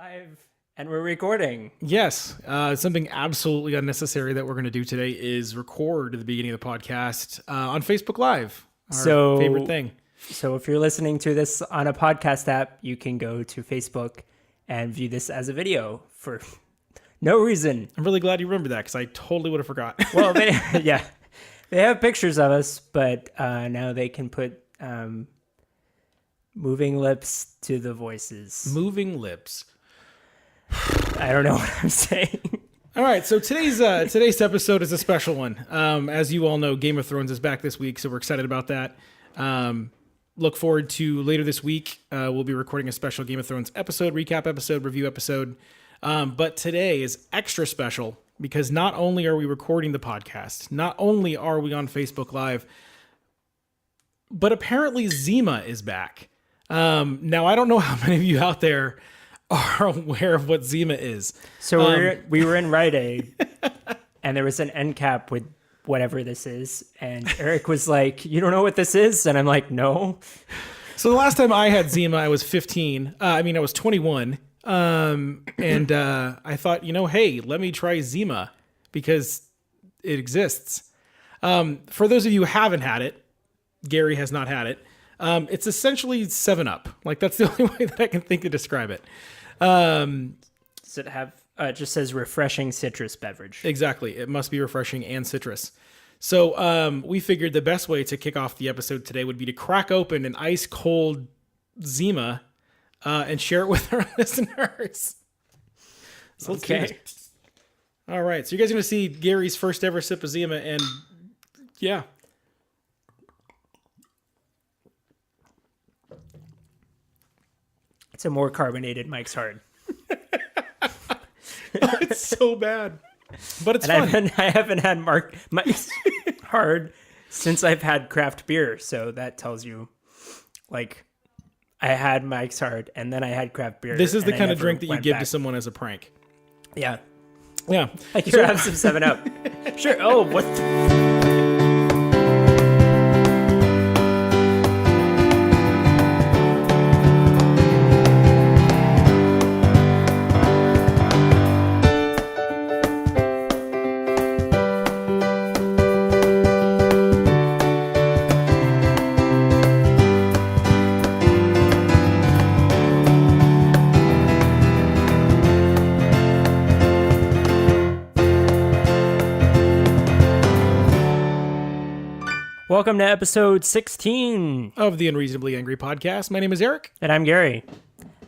Live and we're recording. Yes. Something absolutely unnecessary that we're going to do today is record the beginning of the podcast on Facebook Live. Our favorite thing. So if you're listening to this on a podcast app, you can go to Facebook and view this as a video for no reason. I'm really glad you remember that because I totally would have forgot. Well, they have pictures of us, but now they can put moving lips to the voices. Moving lips. I don't know what I'm saying. All right, so today's episode is a special one. As you all know, Game of Thrones is back this week, so we're excited about that. Look forward to later this week. We'll be recording a special Game of Thrones episode, recap episode, review episode. But today is extra special because not only are we recording the podcast, not only are we on Facebook Live, but apparently Zima is back. Now, I don't know how many of you out there are aware of what Zima is. So we were in Rite Aid, and there was an end cap with whatever this is, and Eric was like, "You don't know what this is?" And I'm like, "No." So the last time I had Zima, I was 15. I was 21. And I thought, hey, let me try Zima because it exists. For those of you who haven't had it, Gary has not had it. It's essentially 7-Up. Like, that's the only way that I can think to describe it. Does it have, it just says refreshing citrus beverage. Exactly. It must be refreshing and citrus. So we figured the best way to kick off the episode today would be to crack open an ice cold Zima and share it with our listeners. So let's do this. All right. So you guys are going to see Gary's first ever sip of Zima, and yeah. It's a more carbonated Mike's Hard. It's so bad, but it's fun. I haven't had Mike's Hard since I've had craft beer, so that tells you, like, I had Mike's Hard and then I had craft beer. This is the kind of drink that you give to someone as a prank. Yeah. Yeah. Like, you have some 7-Up. Sure. Oh, what? Welcome to episode 16 of the Unreasonably Angry podcast. My name is Eric. And I'm Gary.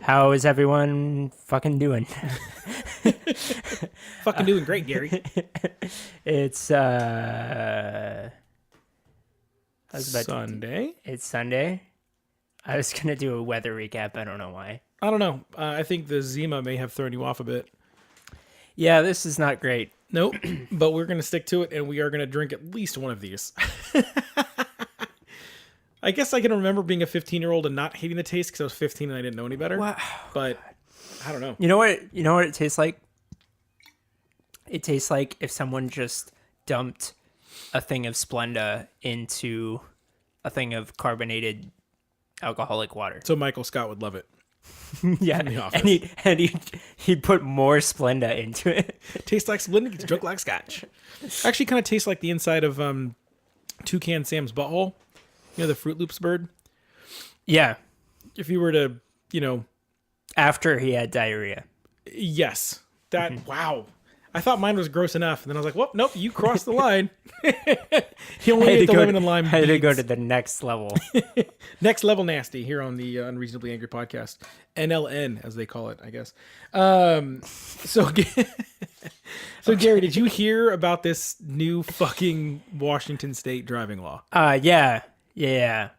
How is everyone fucking doing? Fucking doing great, Gary. It's Sunday. It's Sunday. I was gonna do a weather recap. I don't know why. I don't know. I think the Zima may have thrown you off a bit. Yeah, this is not great. Nope. But we're going to stick to it, and we are going to drink at least one of these. I guess I can remember being a 15-year-old and not hating the taste because I was 15 and I didn't know any better. Wow. But I don't know. You know what it tastes like? It tastes like if someone just dumped a thing of Splenda into a thing of carbonated alcoholic water. So Michael Scott would love it. Yeah, and he'd put more Splenda into it. Tastes like Splenda, gets drunk like scotch. Actually, kind of tastes like the inside of Toucan Sam's butthole. You know, the Fruit Loops bird. Yeah, if you were to, after he had diarrhea. Yes, that. Wow. I thought mine was gross enough, and then I was like, "Well, nope, you crossed the line." He only ate the lemon and lime. I had to go to the next level. Next level nasty here on the Unreasonably Angry podcast, NLN as they call it, I guess. So Gary, did you hear about this new fucking Washington State driving law? Yeah.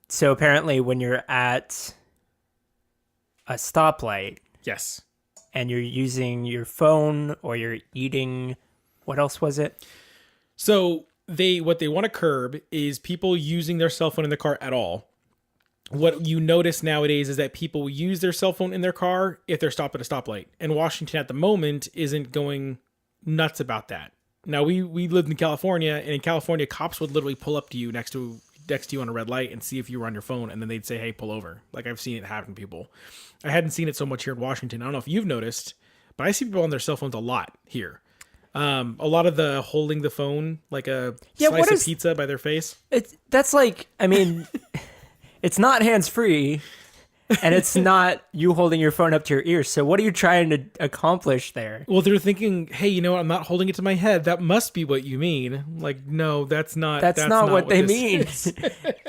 So apparently, when you're at a stoplight, yes, and you're using your phone or you're eating, what else was it? So what they want to curb is people using their cell phone in the car at all. What you notice nowadays is that people use their cell phone in their car if they're stopped at a stoplight. And Washington at the moment isn't going nuts about that. Now, we lived in California, and in California, cops would literally pull up to you next to next to you on a red light and see if you were on your phone, and then they'd say, hey, pull over. Like, I've seen it happen to people. I hadn't seen it so much here in Washington. I don't know if you've noticed, but I see people on their cell phones a lot here. A lot of the holding the phone like a slice of pizza by their face. That's like, I mean, it's not hands-free, and it's not you holding your phone up to your ear. So what are you trying to accomplish there? Well, they're thinking, hey, you know what? I'm not holding it to my head. That must be what you mean. Like, no, that's not what they mean.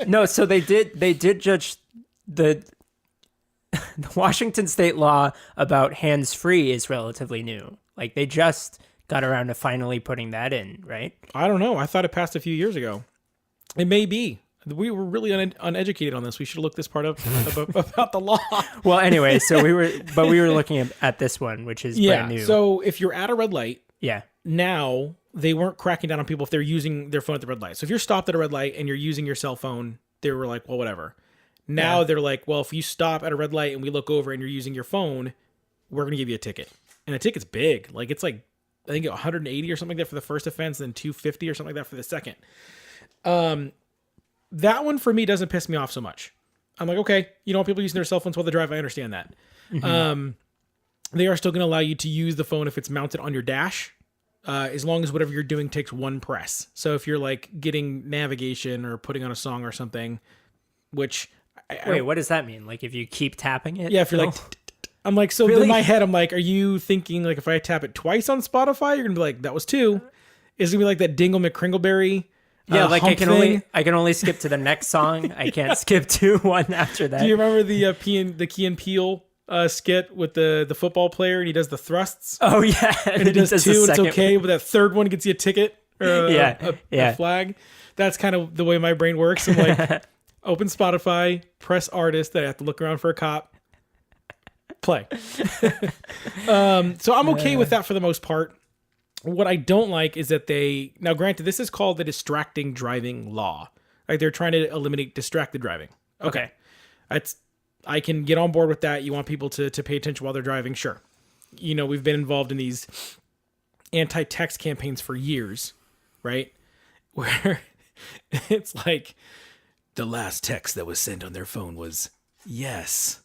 No, so they did judge the Washington state law about hands-free is relatively new. Like, they just got around to finally putting that in, right? I don't know. I thought it passed a few years ago. It may be. We were really uneducated on this. We should have looked this part up about the law. Well, anyway, so we were looking at this one, which is brand new. So if you're at a red light, yeah, now they weren't cracking down on people if they're using their phone at the red light. So if you're stopped at a red light and you're using your cell phone, they were like, well, whatever. Now they're like, well, if you stop at a red light and we look over and you're using your phone, we're going to give you a ticket. And the ticket's big. Like, it's like, I think 180 or something like that for the first offense, and then 250 or something like that for the second. That one for me doesn't piss me off so much. I'm like, okay, you don't want people using their cell phones while they drive. I understand that. Mm-hmm. They are still going to allow you to use the phone if it's mounted on your dash, as long as whatever you're doing takes one press. So if you're like getting navigation or putting on a song or something, which wait, what does that mean? Like if you keep tapping it? Yeah, if you're like. I'm like, so really? In my head, I'm like, are you thinking like if I tap it twice on Spotify, you're gonna be like, that was two. It's gonna be like that Dingle McCringleberry. Yeah, like I can only skip to the next song. I can't skip to one after that. Do you remember the Key and Peele skit with the football player and he does the thrusts? Oh yeah, and he does two. And it's okay, but that third one gets you a ticket or a flag. That's kind of the way my brain works. I'm like, open Spotify, press artist. Then I have to look around for a cop. Play. So I'm okay with that for the most part. What I don't like is that now granted, this is called the distracting driving law. Like they're trying to eliminate distracted driving. Okay. I can get on board with that. You want people to pay attention while they're driving. Sure. You know, we've been involved in these anti-text campaigns for years, right? Where it's like the last text that was sent on their phone was yes.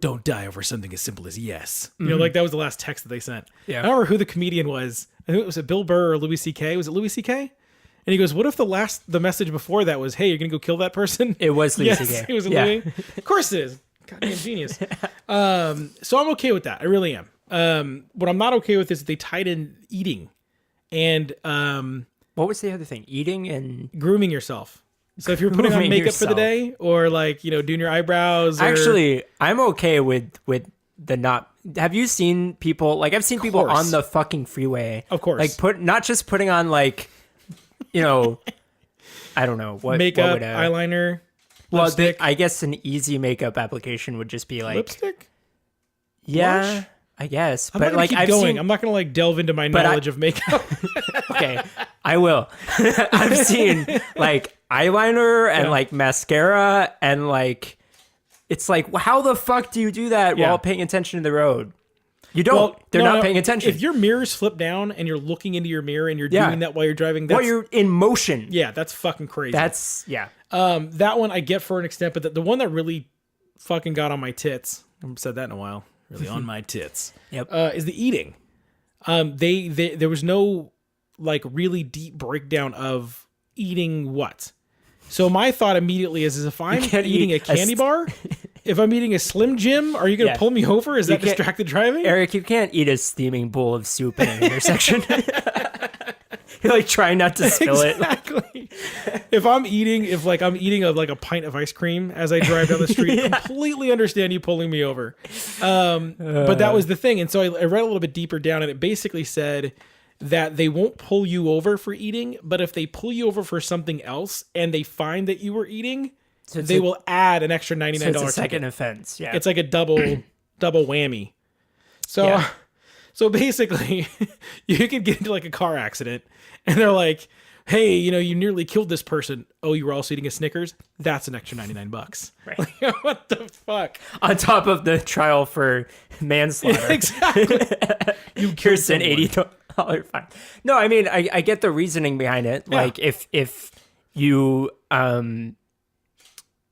Don't die over something as simple as yes. You know, like that was the last text that they sent. Yeah. I don't remember who the comedian was. I think it was Bill Burr or Louis C.K. Was it Louis C.K.? And he goes, what if the message before that was, hey, you're going to go kill that person? It was Louis C.K. Yes, it was Louis. Of course it is. Goddamn genius. So I'm okay with that. I really am. What I'm not okay with is that they tied in eating and what was the other thing? Eating and grooming yourself. So if you're putting on makeup for the day or like, you know, doing your eyebrows. Actually, I'm okay with the not. Have you seen people like I've seen people on the fucking freeway? Of course. Like not just putting on like, you know, I don't know what makeup, what would eyeliner. Well, I guess an easy makeup application would just be like lipstick. Yeah, blush? I guess. I'm not gonna keep going. I'm not gonna like delve into my knowledge of makeup. Okay, I will. I've seen like eyeliner and like mascara and like it's like how the fuck do you do that while paying attention to the road? You don't. Well, They're not paying attention. If your mirror's flipped down and you're looking into your mirror and you're doing that while you're driving, while you're in motion. Yeah, that's fucking crazy. That one I get for an extent, but the one that really fucking got on my tits, I haven't said that in a while, really on my tits, is the eating. There was no like really deep breakdown of eating what. So my thought immediately is if I'm eating a candy bar, if I'm eating a Slim Jim, are you going to pull me over? Is that distracted driving? Eric, you can't eat a steaming bowl of soup in an intersection. You're like trying not to spill it. Exactly. If I'm eating a pint of ice cream as I drive down the street, completely understand you pulling me over. But that was the thing. And so I read a little bit deeper down and it basically said that they won't pull you over for eating, but if they pull you over for something else and they find that you were eating, so they will add an extra $99 so it's a second offense. Yeah. It's like a double whammy. So basically you could get into like a car accident and they're like, hey, you know, you nearly killed this person. Oh, you were also eating a Snickers? That's an extra $99. Right. Like, what the fuck? On top of the trial for manslaughter. Yeah, exactly. Here's an $80 fine. No, I mean, I get the reasoning behind it. Yeah. Like if you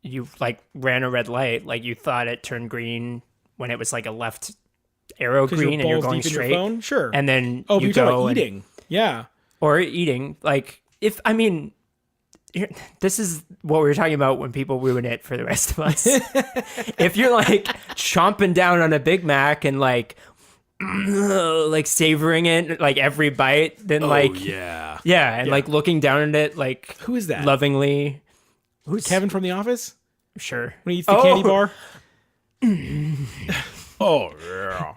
you like ran a red light, like you thought it turned green when it was like a left arrow green and you're going straight. Your phone? Sure. And then oh, you you're go talking about eating. Yeah. or eating. Like if I mean, this is what we were talking about when people ruin it for the rest of us. If you're like chomping down on a Big Mac and like savoring it like every bite, then yeah, and like looking down at it like who is that? Lovingly. Who's Kevin from The Office? Sure. When he eats the candy bar. Oh yeah.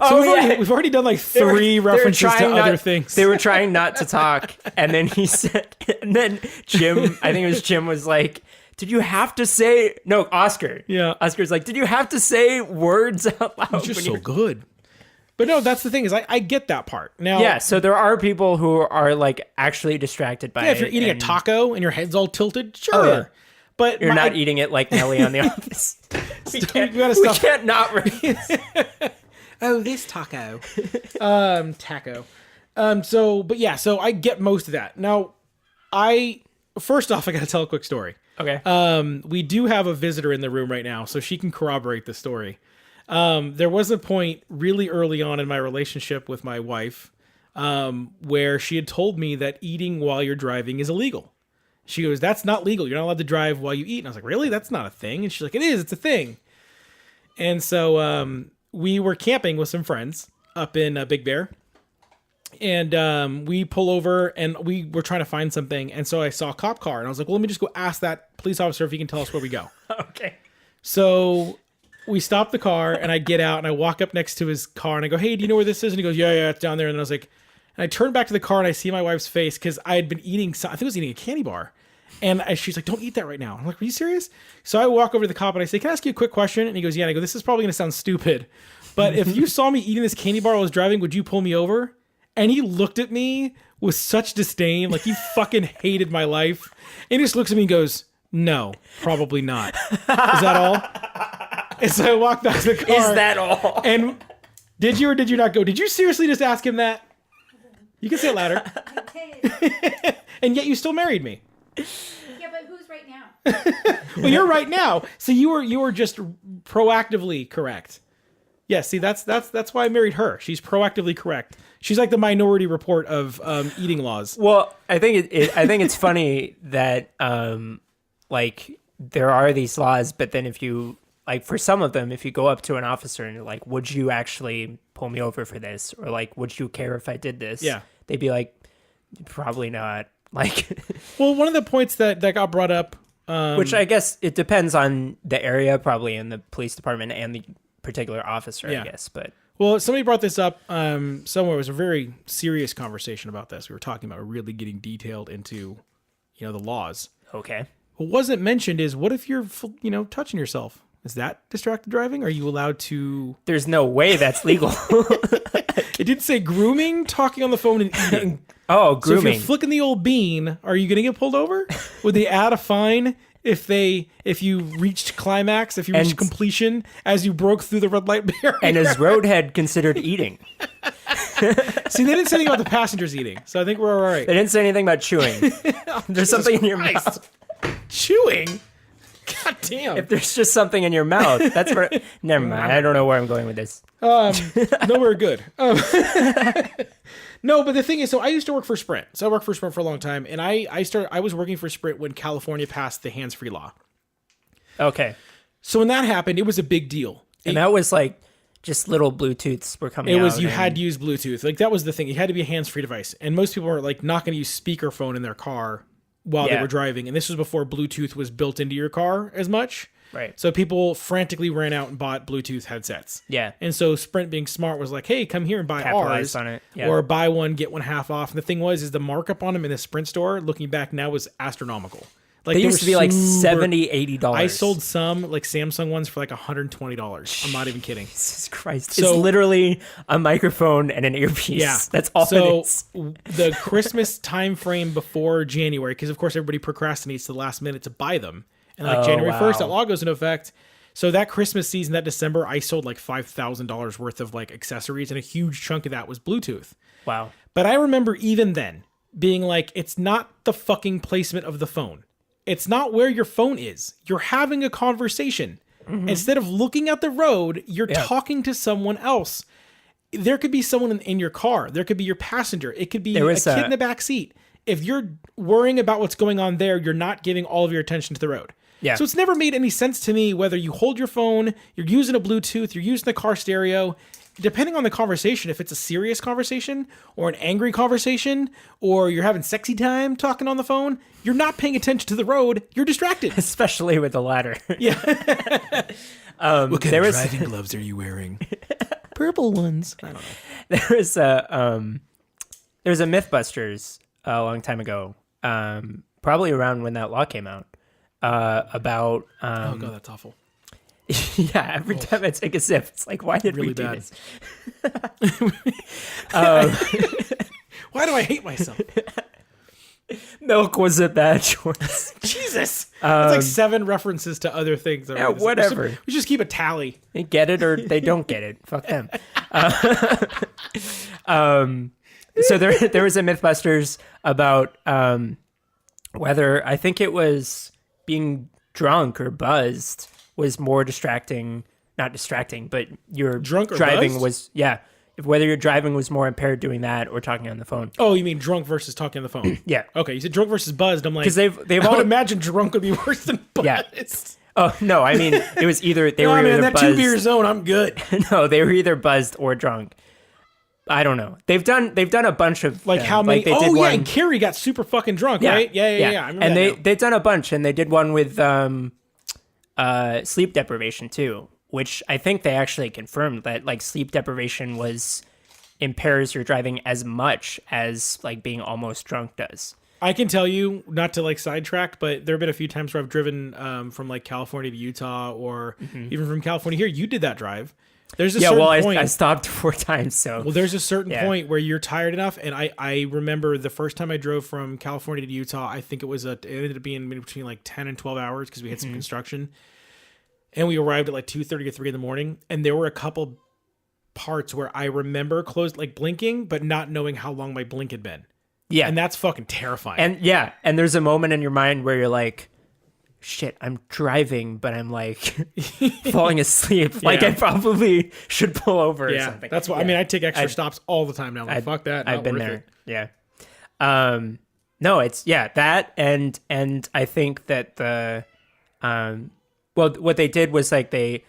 So we've already done like three references to other things. They were trying not to talk, and then he said, and then Jim, I think it was Jim, was like, "Did you have to say no?" Oscar, yeah. Oscar's like, "Did you have to say words out loud?" It's just so good. But no, that's the thing is I get that part now. Yeah, so there are people who are like actually distracted by it. Yeah, if you're eating a taco and your head's all tilted, sure. Oh, yeah. But you're not eating it like Nelly on The Office. we can't not raise. Oh, this taco. Taco. So I get most of that. Now, first off, I got to tell a quick story. Okay. We do have a visitor in the room right now, so she can corroborate the story. There was a point really early on in my relationship with my wife, where she had told me that eating while you're driving is illegal. She goes, "That's not legal. You're not allowed to drive while you eat." And I was like, "Really? That's not a thing." And she's like, "It is. It's a thing." And so we were camping with some friends up in Big Bear. And we pull over and we were trying to find something. And so I saw a cop car. And I was like, well, let me just go ask that police officer if he can tell us where we go. Okay. So we stop the car and I get out and I walk up next to his car and I go, "Hey, do you know where this is?" And he goes, yeah, it's down there. And then I was like, and I turned back to the car and I see my wife's face because I had been eating, I think I was eating a candy bar. And she's like, "Don't eat that right now." I'm like, "Are you serious?" So I walk over to the cop and I say, "Can I ask you a quick question?" And he goes, "Yeah." And I go, "This is probably going to sound stupid, but if you saw me eating this candy bar while I was driving, would you pull me over?" And he looked at me with such disdain, like he fucking hated my life. And he just looks at me and goes, "No, probably not." Is that all? And so I walked back to the car. Is that all? And did you or did you not go? Did you seriously just ask him that? You can say it louder. I did. And yet you still married me. Yeah, but who's right now? Well, you're right now. So you were just proactively correct. Yeah, see, that's why I married her. She's proactively correct. She's like the Minority Report of eating laws. Well, I think it's funny that like there are these laws, but then if you like for some of them, if you go up to an officer and you're like, "Would you actually pull me over for this?" or like, "Would you care if I did this?" Yeah, they'd be like, "Probably not." Like, well, one of the points that got brought up, which I guess it depends on the area, probably in the police department and the particular officer, yeah. I guess. But well, somebody brought this up somewhere. It was a very serious conversation about this. We were talking about really getting detailed into, the laws. Okay. What wasn't mentioned is what if you're, touching yourself? Is that distracted driving? Are you allowed to? There's no way that's legal. It did say grooming, talking on the phone, and eating. Oh, grooming. So if you're flicking the old bean, are you going to get pulled over? Would they add a fine if you reached climax, if you reached completion as you broke through the red light barrier? And is roadhead considered eating? See, they didn't say anything about the passengers eating, so I think we're all right. They didn't say anything about chewing. There's something in your mouth. Chewing? God damn. If there's just something in your mouth, that's where... Never mind. I don't know where I'm going with this. Nowhere good. No, but the thing is, so I used to work for Sprint. So I worked for Sprint for a long time, and I was working for Sprint when California passed the hands-free law. Okay. So when that happened, it was a big deal. And that was like just little Bluetooths were coming out. It was, you had to use Bluetooth. Like that was the thing. It had to be a hands-free device. And most people were like not going to use speakerphone in their car while they were driving. And this was before Bluetooth was built into your car as much. Right. So people frantically ran out and bought Bluetooth headsets. Yeah. And so Sprint being smart was like, "Hey, come here and buy Capitalized ours." on it. Yeah. Or buy one, get one half off. And the thing was, the markup on them in the Sprint store, looking back now, was astronomical. Like they used to be like $70, $80. I sold some like Samsung ones for like $120. I'm not even kidding. Jesus Christ. So, it's literally a microphone and an earpiece. Yeah. That's all it is. The Christmas time frame before January, because of course everybody procrastinates to the last minute to buy them. And like January 1st, that law goes into effect. So that Christmas season, that December, I sold like $5,000 worth of like accessories, and a huge chunk of that was Bluetooth. Wow. But I remember even then, being like, it's not the fucking placement of the phone. It's not where your phone is. You're having a conversation. Instead of looking at the road, you're talking to someone else. There could be someone in your car. There could be your passenger. It could be a kid in the back seat. If you're worrying about what's going on there, you're not giving all of your attention to the road. Yeah. So it's never made any sense to me whether you hold your phone, you're using a Bluetooth, you're using the car stereo. Depending on the conversation, if it's a serious conversation or an angry conversation or you're having sexy time talking on the phone, you're not paying attention to the road. You're distracted. Especially with the latter. Yeah. What kind of driving gloves are you wearing? Purple ones. I don't know. There was a Mythbusters a long time ago, probably around when that law came out, about Oh god, that's awful. yeah. Every time I take a sip, it's like, why did we do bad. this? Why do I hate myself? Milk was a bad choice. Jesus. That's like 7 references to other things. Yeah, whatever. We just keep a tally. They get it or they don't get it. Fuck them. So there was a Mythbusters about whether, I think it was being drunk or buzzed was more distracting, not distracting, but your Drunk or driving buzzed? was, whether your driving was more impaired doing that or talking on the phone. Oh, you mean drunk versus talking on the phone? Yeah. Okay, you said drunk versus buzzed. I'm like, Because they've I all, would imagine drunk would be worse than buzzed. Yeah. Oh, no, I mean, it was either, they were man, either that buzzed. 2-beer zone, I'm good. No, they were either buzzed or drunk. I don't know. They've done a bunch of Like them. how many? Like they Oh did yeah, one, and Carrie got super fucking drunk, right? Yeah. I remember and that now. they've done a bunch, and they did one with sleep deprivation too, which I think they actually confirmed that like sleep deprivation impairs your driving as much as like being almost drunk does. I can tell you, not to like sidetrack, but there have been a few times where I've driven from like California to Utah, or even from California here. You did that drive. There's a certain point. I stopped 4 times. So Well, there's a certain point where you're tired enough, and I remember the first time I drove from California to Utah, I think it ended up being between like 10 and 12 hours because we had some construction, and we arrived at like 2:30 or 3 in the morning, and there were a couple parts where I remember blinking, but not knowing how long my blink had been. yeah, And that's fucking terrifying. and there's a moment in your mind where you're like, shit, I'm driving, but I'm like falling asleep. Like I probably should pull over or something. That's why. I mean, I take extra stops all the time now. I'm like, fuck that. I've Not been worth there. it. Yeah. No, it's that and I think that what they did was like the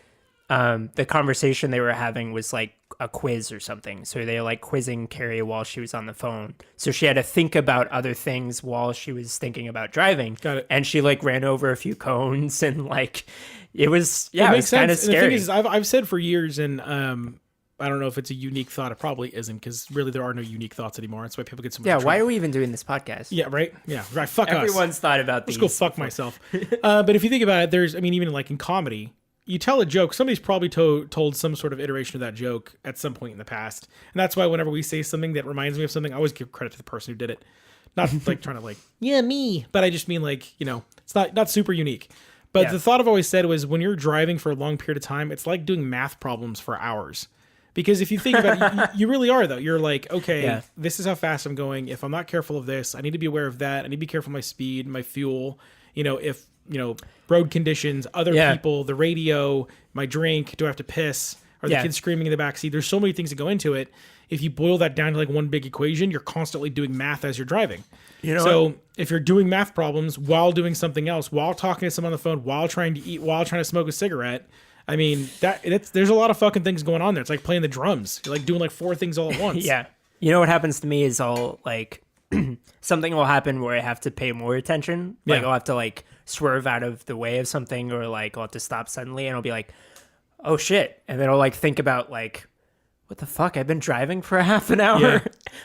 conversation they were having was like a quiz or something. So they were like quizzing Carrie while she was on the phone. So she had to think about other things while she was thinking about driving. Got it. And she like ran over a few cones and like it was It makes kind of sense. And the scary. thing is, I've said for years, and I don't know if it's a unique thought. It probably isn't, because really there are no unique thoughts anymore. That's why people get so much yeah, trouble. why are we even doing this podcast? Yeah, right? Yeah, right. Fuck us. Everyone's thought about these. Let's go fuck myself. But if you think about it, even like in comedy, you tell a joke, somebody's probably told some sort of iteration of that joke at some point in the past. And that's why whenever we say something that reminds me of something, I always give credit to the person who did it. Not like trying to like, yeah, me. But I just mean like, it's not super unique. But the thought I've always said was, when you're driving for a long period of time, it's like doing math problems for hours. Because if you think about it, you really are, though. You're like, okay, this is how fast I'm going. If I'm not careful of this, I need to be aware of that. I need to be careful of my speed, my fuel. If road conditions, other people, the radio, my drink, do I have to piss? Are the kids screaming in the backseat? There's so many things that go into it. If you boil that down to like one big equation, you're constantly doing math as you're driving. So if you're doing math problems while doing something else, while talking to someone on the phone, while trying to eat, while trying to smoke a cigarette, I mean, there's a lot of fucking things going on there. It's like playing the drums. You're like doing like 4 things all at once. Yeah. You know what happens to me is I'll like something will happen where I have to pay more attention. Like I'll have to like swerve out of the way of something, or like I'll have to stop suddenly, and I'll be like, oh shit. And then I'll like think about like, what the fuck? I've been driving for half an hour. Yeah.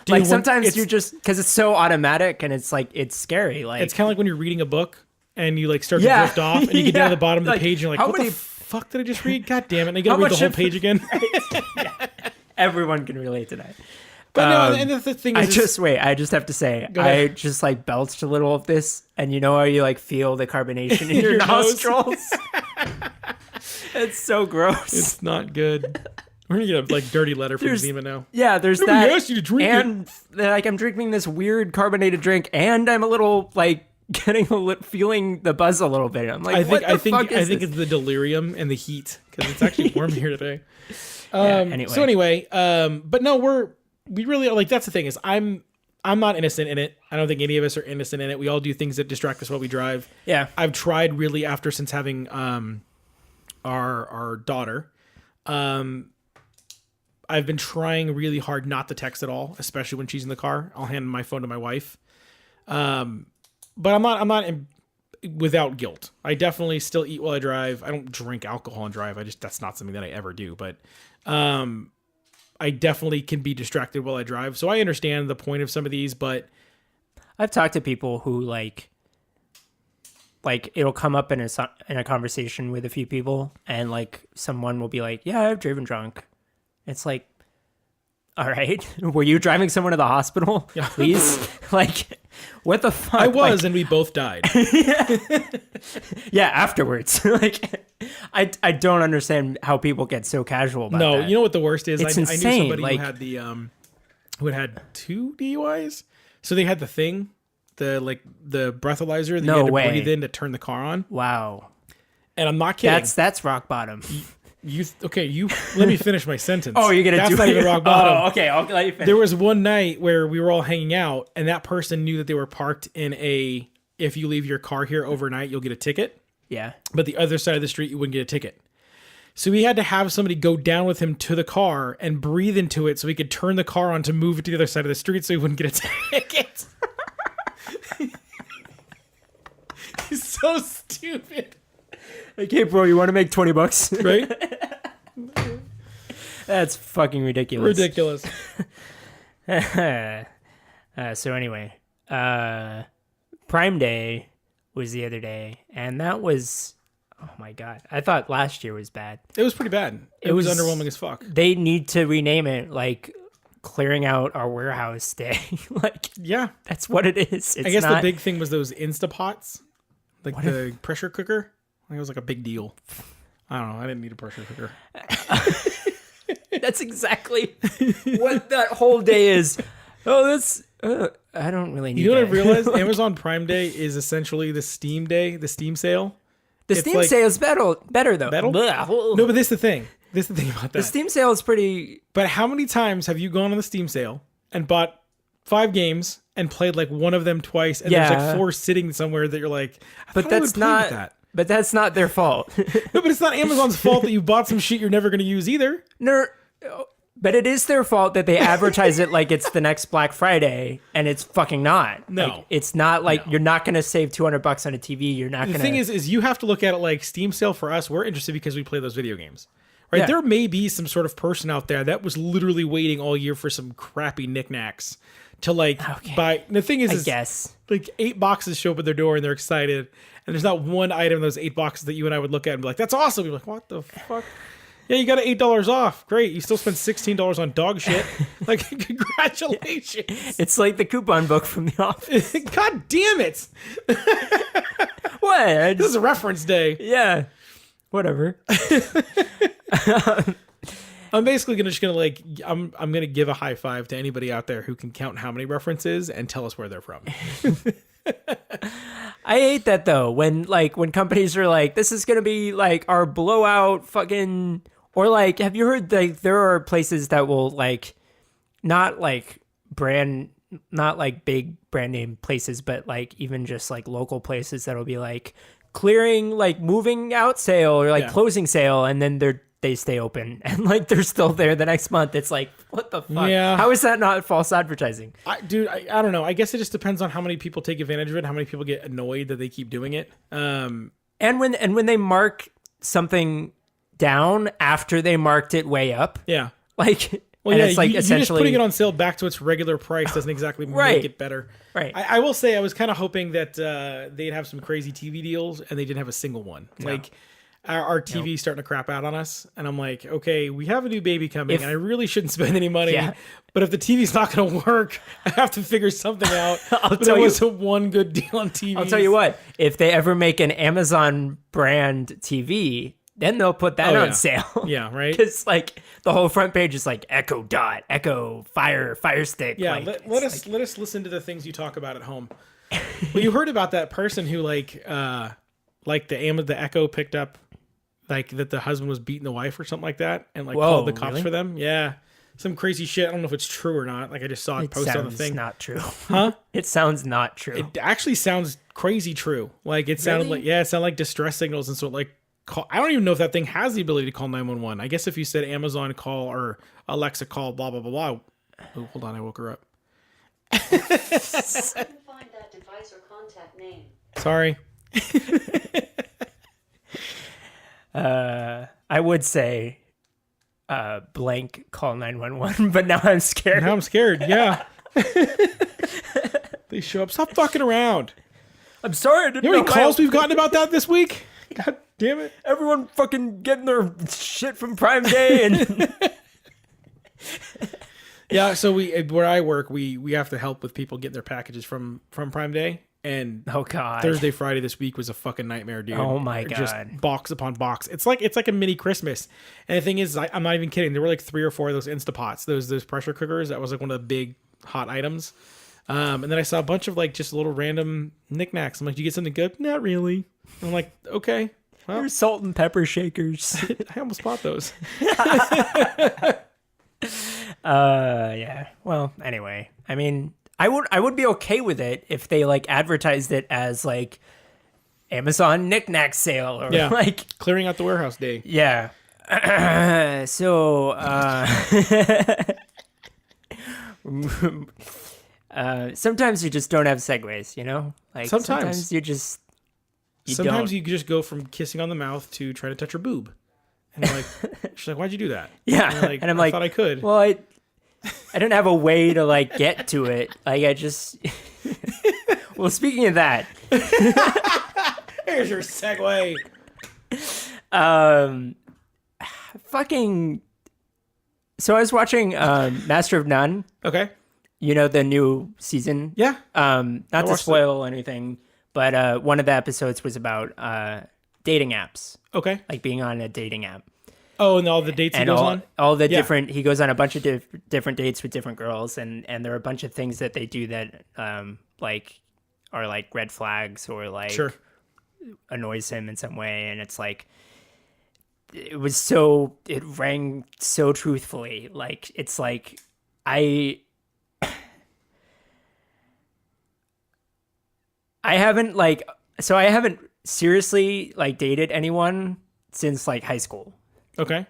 Like Dude, sometimes you're just, because it's so automatic and it's like, it's scary. Like It's kind of like when you're reading a book and you like start to drift off, and you get down to the bottom of the page and you're like, how what many the fuck did I just read? God damn it. And you gotta How read the much whole inf- page again. everyone can relate to that. But no, and the thing is, I just have to say, Go ahead. I just like belched a little of this, and you know how you like feel the carbonation in your Your nose? nostrils? It's so gross. it's not good. We're gonna get a like dirty letter from Zima now. Yeah, there's Nobody that. asked you to drink and like I'm drinking this weird carbonated drink, and I'm a little like feeling the buzz a little bit. I'm like, I think it's the delirium and the heat because it's actually warm here today. Anyway. So anyway, but no, we really like. That's the thing is I'm not innocent in it. I don't think any of us are innocent in it. We all do things that distract us while we drive. Yeah, I've tried really since having our daughter. I've been trying really hard not to text at all, especially when she's in the car. I'll hand my phone to my wife. But I'm not without guilt. I definitely still eat while I drive. I don't drink alcohol and drive. That's not something that I ever do. But I definitely can be distracted while I drive. So I understand the point of some of these, but I've talked to people who like it'll come up in a conversation with a few people, and like someone will be like, "Yeah, I've driven drunk." It's like, all right, were you driving someone to the hospital? Yeah. Please, like, what the fuck? I was, and we both died. Yeah, afterwards. Like, I don't understand how people get so casual about that. You know what the worst is? It's I insane. knew somebody who had 2 DUIs. So they had the thing, the breathalyzer that you had to breathe in to turn the car on. Wow. And I'm not kidding. That's rock bottom. You let me finish my sentence. Oh, you're gonna That's do not even rock bottom. Oh, okay, I'll let you finish. There was one night where we were all hanging out, and that person knew that they were parked in if you leave your car here overnight, you'll get a ticket. Yeah. But the other side of the street, you wouldn't get a ticket. So we had to have somebody go down with him to the car and breathe into it so we could turn the car on to move it to the other side of the street so he wouldn't get a ticket. He's so stupid. Like, hey, bro, you want to make $20? Right? That's fucking ridiculous. Ridiculous. So anyway, Prime Day was the other day, and that was, oh my God. I thought last year was bad. It was pretty bad. It was underwhelming as fuck. They need to rename it, like, clearing out our warehouse day. Like, yeah, that's what it is. I guess the big thing was those Instapots, like the pressure cooker. I think it was like a big deal. I don't know. I didn't need a pressure cooker. That's exactly what that whole day is. Oh, that's... I don't really need. You know that. what I realized? Amazon Prime Day is essentially the Steam Day, the Steam sale. The Steam sale is better though. Better? No, but this is the thing. This is the thing about that. The Steam sale is pretty. But how many times have you gone on the Steam sale and bought 5 games and played like one of them twice, and there's like 4 sitting somewhere that you're like, but that's not that. But that's not their fault. No, but it's not Amazon's fault that you bought some shit you're never going to use either. No, but it is their fault that they advertise it like it's the next Black Friday, and it's fucking not. No. Like, it's not like you're not going to save $200 on a TV. You're not going to. The thing is you have to look at it like Steam sale for us. We're interested because we play those video games. Right? Yeah. There may be some sort of person out there that was literally waiting all year for some crappy knickknacks to buy. The thing is, I guess like 8 boxes show up at their door and they're excited. And there's not one item in those 8 boxes that you and I would look at and be like, that's awesome. You're like, what the fuck? Yeah, you got $8 off. Great. You still spent $16 on dog shit. Like, congratulations. It's like the coupon book from The Office. God damn it. What? This is a reference day. Yeah. Whatever. I'm basically I'm gonna give a high five to anybody out there who can count how many references and tell us where they're from. I hate that though, when companies are like, this is gonna be like our blowout fucking, or like, have you heard like there are places that will like not like big brand name places, but like even just like local places that'll be like clearing, like moving out sale or like closing sale, and then they stay open and like they're still there the next month. It's like, what the fuck? Yeah. How is that not false advertising? I don't know. I guess it just depends on how many people take advantage of it, how many people get annoyed that they keep doing it. And when they mark something down after they marked it way up. Yeah. Like, well, yeah, it's like you essentially just putting it on sale back to its regular price doesn't exactly make it better. Right. I will say I was kind of hoping that they'd have some crazy TV deals, and they didn't have a single one. No. Like, our TV's starting to crap out on us, and I'm like, okay, we have a new baby coming, and I really shouldn't spend any money. Yeah. But if the TV's not going to work, I have to figure something out. There wasn't one good deal on TV. I'll tell you what, if they ever make an Amazon brand TV, then they'll put that Oh, on yeah. sale. Yeah, right? Because like the whole front page is like Echo Dot, Echo Fire Stick. Yeah, like, let us listen to the things you talk about at home. Well, you heard about that person who like the Echo picked up like that the husband was beating the wife or something like that, and like Whoa, called the cops really? for them. Yeah, some crazy shit. I don't know if it's true or not. Like I just saw it It posted on the sounds thing. not true. Huh? It sounds not true. It actually sounds crazy true. Like it sounded Really? like it sounded like distress signals, and so like I don't even know if that thing has the ability to call 911. I guess if you said Amazon call or Alexa call blah blah blah blah. Oh, hold on, I woke her up. Couldn't find that device or contact name. Sorry. I would say blank call 911, but now I'm scared. Now I'm scared. Yeah. They show up. Stop fucking around. I'm sorry. I didn't You know how know many calls we've gotten about that this week? God damn it. everyone fucking getting their shit from Prime Day and Yeah, so where I work, we have to help with people getting their packages from Prime Day. And oh god, Thursday, Friday this week was a fucking nightmare, dude. Oh my Just God. box upon box. It's like a mini Christmas. And the thing is, I'm not even kidding. There were like 3 or 4 of those Instapots, those pressure cookers. That was like one of the big hot items. And then I saw a bunch of like just little random knickknacks. I'm like, "Do you get something good?" Not really. I'm like, okay. Well, There's salt and pepper shakers. I almost bought those. Yeah. Well, anyway, I mean, I would be okay with it if they like advertised it as like Amazon knickknack sale or Yeah. like Clearing out the warehouse day. yeah. So sometimes you just don't have segues, you know? Like Sometimes. you just Sometimes don't. you just go from kissing on the mouth to trying to touch her boob. And you're like, she's like, "Why'd you do that?" Yeah. And, you're like, And I'm I like, thought I could. well, I didn't have a way to like get to it. Like I just well, speaking of that, Here's your segue. fucking so I was watching Master of None, Okay. you know, the new season. Yeah. Not to watched it. spoil anything, but one of the episodes was about dating apps, Okay. like being on a dating app. Oh, and all the dates he And goes all, on? all the Yeah. different he goes on a bunch of different dates with different girls, and there are a bunch of things that they do that like are like red flags or like Sure. annoys him in some way, and it's like it rang so truthfully. Like it's like I haven't seriously like dated anyone since like high school. Okay.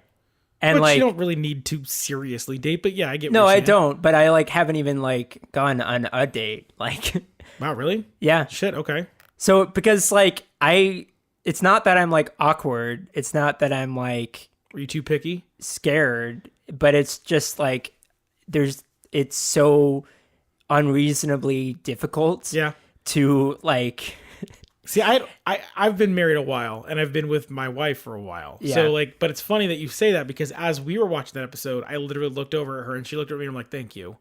And But like you don't really need to seriously date, but yeah, I get what no, you're I saying. don't, but I like haven't even like gone on a date. Like Wow, really? yeah. Shit, okay. So because like it's not that I'm like awkward, it's not that I'm like Were you too picky? scared, but it's just like it's so unreasonably difficult Yeah. to like See, I've been married a while, and I've been with my wife for a while. Yeah. So, like, but it's funny that you say that because as we were watching that episode, I literally looked over at her, and she looked at me, and I'm like, "Thank you,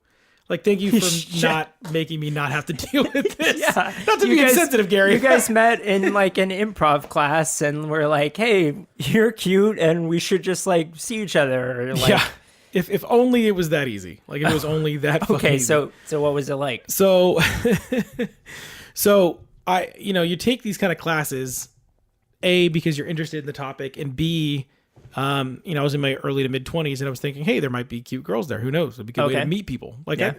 like, thank you for not making me not have to deal with this." yeah. Not to You be guys- insensitive, Gary. You guys met in like an improv class and we're like, "Hey, you're cute and we should just like see each other." Or, like, yeah. If only it was that easy. Like, if it was only that. fucking Okay, easy. so what was it like? So, you take these kind of classes, A, because you're interested in the topic, and B, I was in my early to mid 20s and I was thinking, hey, there might be cute girls there. Who knows? It'd be a good way Okay. to meet people. Like, Yeah.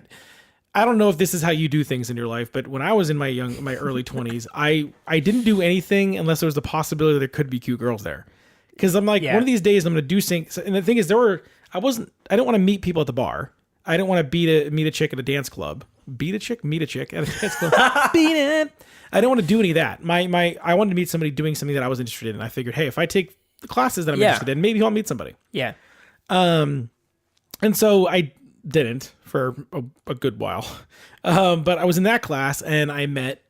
I don't know if this is how you do things in your life, but when I was in my early 20s, I didn't do anything unless there was the possibility there could be cute girls there. Because I'm like, Yeah. one of these days I'm going to do things. And the thing is, I don't want to meet people at the bar. I don't want to meet a chick at a dance club. Meet a chick at a dance club. Beat it. I don't want to do any of that. I wanted to meet somebody doing something that I was interested in. I figured, hey, if I take the classes that I'm Yeah. interested in, maybe I'll meet somebody. Yeah. And so I didn't for a good while. But I was in that class and I met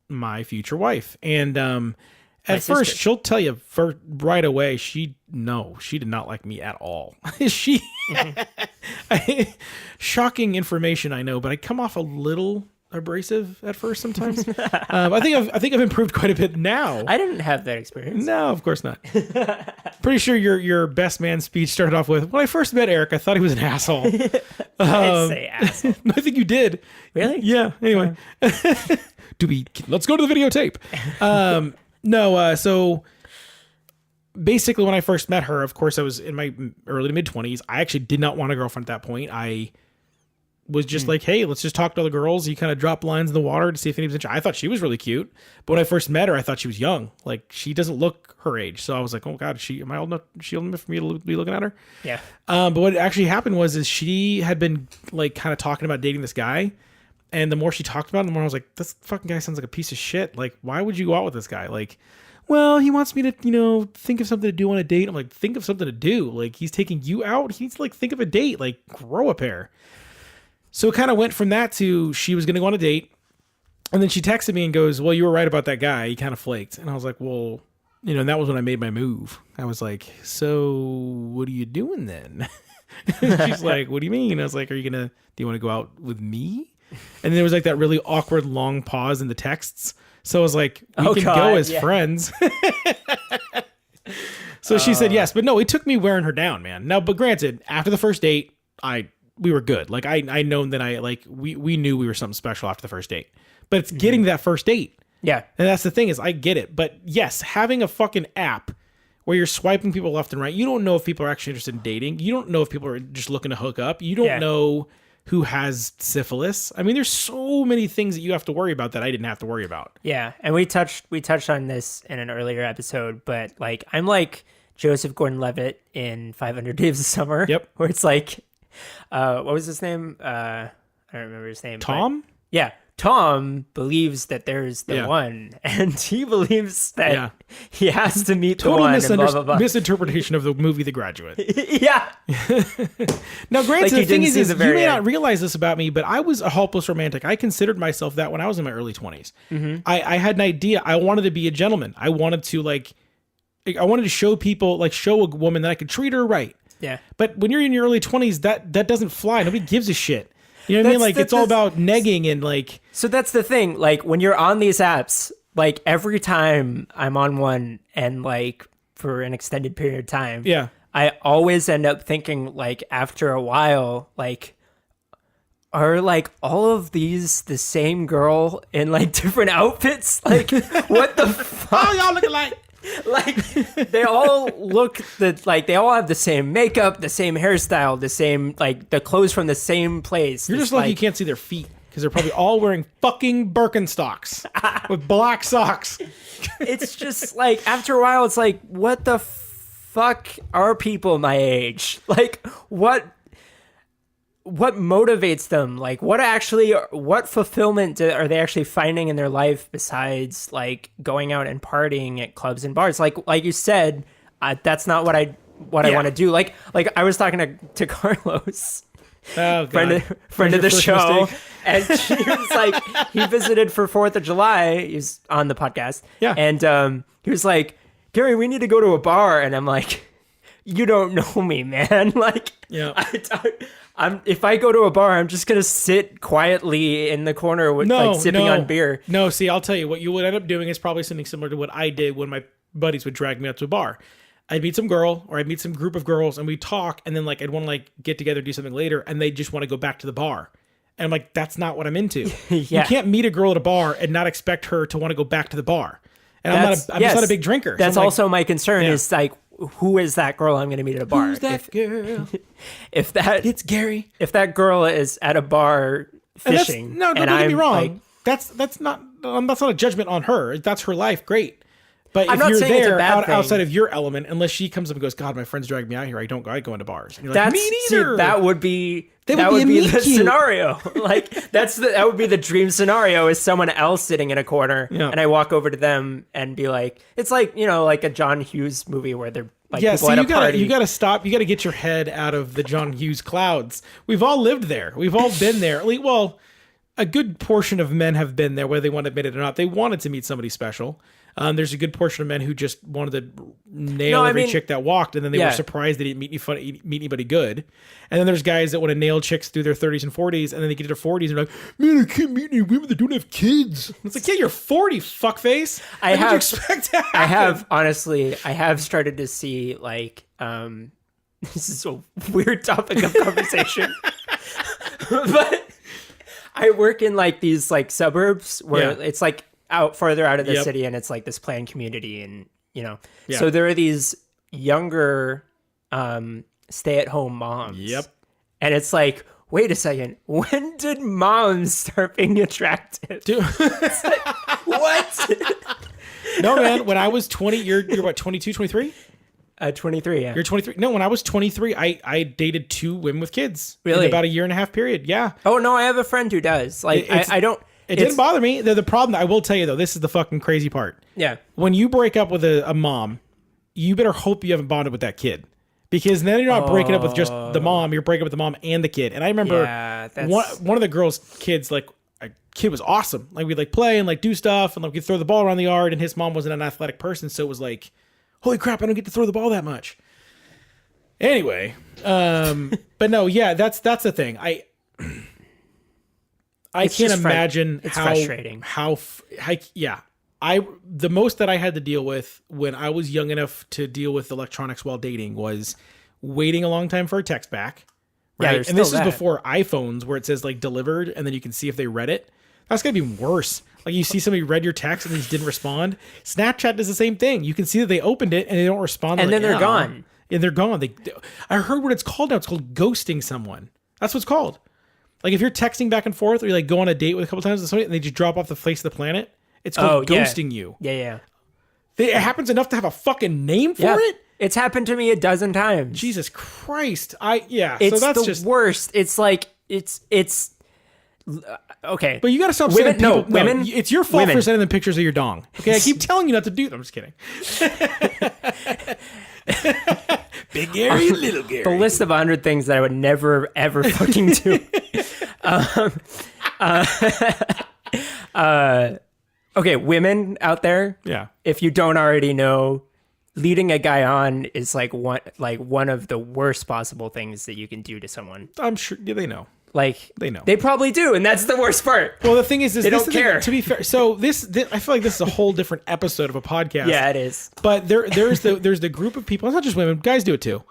my future wife. And at first, sister. she'll tell you right away, she did not like me at all. Shocking information, I know, but I come off a little abrasive at first sometimes. I think I've improved quite a bit now. I didn't have that experience. No, of course not. Pretty sure your best man speech started off with, when I first met Eric, I thought he was an asshole. I didn't say asshole. I think you did. Really? Yeah. Anyway, let's go to the videotape. So basically when I first met her, of course I was in my early to mid 20s. I actually did not want a girlfriend at that point. I was just like, hey, let's just talk to other girls. You kind of drop lines in the water to see if anybody's interested. I thought she was really cute. But when I first met her, I thought she was young. Like, she doesn't look her age. So I was like, oh God, am I old enough? Is she old enough for me to be looking at her? Yeah. But what actually happened is she had been like kind of talking about dating this guy. And the more she talked about it, the more I was like, this fucking guy sounds like a piece of shit. Like, why would you go out with this guy? Like, well, he wants me to, think of something to do on a date. I'm like, think of something to do. Like, he's taking you out. He needs to think of a date. Like, grow a pair. So it kind of went from that to she was going to go on a date. And then she texted me and goes, well, you were right about that guy. He kind of flaked. And I was like, well, and that was when I made my move. I was like, so what are you doing then? She's like, what do you mean? I was like, do you want to go out with me? And there was like that really awkward long pause in the texts. So I was like, we can go as friends. So she said yes. But no, it took me wearing her down, man. Now, but granted, after the first date, we were good. Like I known that we knew we were something special after the first date. But it's getting that first date. Yeah. And that's the thing is I get it. But yes, having a fucking app where you're swiping people left and right, you don't know if people are actually interested in dating. You don't know if people are just looking to hook up. You don't know who has syphilis. I mean, there's so many things that you have to worry about that I didn't have to worry about. Yeah. And we touched on this in an earlier episode, but like I'm like Joseph Gordon-Levitt in 500 Days of Summer. Yep. Where it's like what was his name? I don't remember his name. Tom? Yeah. Tom believes that there's the one, and he believes that he has to meet the one, and blah, blah, blah. Misinterpretation of the movie The Graduate. Yeah. Now, granted, Like the thing is the you may end. not realize this about me, but I was a hopeless romantic. I considered myself that when I was in my early 20s. Mm-hmm. I had an idea. I wanted to be a gentleman. I wanted to show people, show a woman that I could treat her right. Yeah. But when you're in your early 20s, that doesn't fly. Nobody gives a shit. You know what I mean? Like, it's all about negging and like... So that's the thing. Like, when you're on these apps, like, every time I'm on one and, like, for an extended period of time, I always end up thinking, like, after a while, like, are, like, all of these the same girl in, like, different outfits? Like, what the fuck? Oh, y'all look alike. Like, they all they all have the same makeup, the same hairstyle, the same, like, the clothes from the same place. You're just lucky you can't see their feet because they're probably all wearing fucking Birkenstocks with black socks. It's just like, after a while, it's like, what the fuck are people my age? Like, what motivates them? Like, what fulfillment are they actually finding in their life besides like going out and partying at clubs and bars? Like you said, that's not what I want to do. Like I was talking to Carlos, friend of the show, and she was like, he visited for 4th of July. He's on the podcast, and he was like, Gary, we need to go to a bar, and I'm like, you don't know me, man. Like, if I go to a bar, I'm just gonna sit quietly in the corner with sipping on beer. No, see, I'll tell you what you would end up doing is probably something similar to what I did when my buddies would drag me out to a bar. I'd meet some girl or I'd meet some group of girls and we'd talk, and then like I'd want to like get together, do something later, and they just want to go back to the bar. And I'm like, that's not what I'm into. You can't meet a girl at a bar and not expect her to want to go back to the bar. And I'm just not a big drinker. That's so also my concern is like, who is that girl I'm going to meet at a bar? Who's that girl? It's Gary. If that girl is at a bar fishing, don't get me wrong. Like, that's not a judgment on her. That's her life. Great. But if you're there outside of your element, unless she comes up and goes, God, my friends dragged me out here. I go into bars. And you're like, me neither. That would be the scenario. Like that would be the dream scenario, is someone else sitting in a corner and I walk over to them and be like, it's like, like a John Hughes movie where they're like people at a party. You gotta stop. You gotta get your head out of the John Hughes clouds. We've all lived there. We've all been there. Well, a good portion of men have been there, whether they want to admit it or not. They wanted to meet somebody special. There's a good portion of men who just wanted to nail every chick that walked, and then they were surprised they didn't meet anybody good. And then there's guys that want to nail chicks through their 30s and 40s, and then they get to their 40s and they're like, man, I can't meet any women that don't have kids. It's like, yeah, you're 40, fuckface. What do you expect to happen? I have started to see like, this is a weird topic of conversation, but I work in like these like suburbs where it's like farther out of the city, and it's like this planned community, and so there are these younger stay-at-home moms. Yep. And it's like, wait a second, when did moms start being attractive? Dude. It's like, what? No, man, when I was 20, you're what, 22, 23? 23, yeah. You're 23. No, when I was 23, I dated 2 women with kids. Really? In about a year and a half period. Yeah. Oh, no, I have a friend who does. Like, I don't. It didn't bother me. The problem, I will tell you, though, this is the fucking crazy part. Yeah. When you break up with a mom, you better hope you haven't bonded with that kid. Because then you're not breaking up with just the mom, you're breaking up with the mom and the kid. And I remember one of the girls' kids, like, a kid was awesome. Like, we'd like play and like do stuff and like we'd throw the ball around the yard, and his mom wasn't an athletic person, so it was like, holy crap, I don't get to throw the ball that much. Anyway, but no, yeah, that's the thing. I can't imagine it's how frustrating. The most that I had to deal with when I was young enough to deal with electronics while dating was waiting a long time for a text back. Right. Yeah, and this is before iPhones where it says like delivered and then you can see if they read it. That's going to be worse. Like you see somebody read your text and they just didn't respond. Snapchat does the same thing. You can see that they opened it and they don't respond. And then they're gone. And they're gone. I heard what it's called now. It's called ghosting someone. That's what it's called. Like if you're texting back and forth or you like go on a date with a couple times with somebody and they just drop off the face of the planet, it's called ghosting you. Yeah. It happens enough to have a fucking name for it? It's happened to me a dozen times. Jesus Christ. It's so that's the just worst. It's like, it's okay. But you got to stop women, sending people. women. It's your fault for sending them pictures of your dong. Okay, I keep telling you not to do them. I'm just kidding. Big Gary and little Gary. The list of 100 things that I would never, ever fucking do. Okay, women out there. Yeah. If you don't already know, leading a guy on is like one of the worst possible things that you can do to someone. I'm sure they know. Like they know. They probably do, and that's the worst part. Well, the thing is they don't care. To be fair, so this I feel like this is a whole different episode of a podcast. Yeah, it is. But there's the group of people. It's not just women. Guys do it too.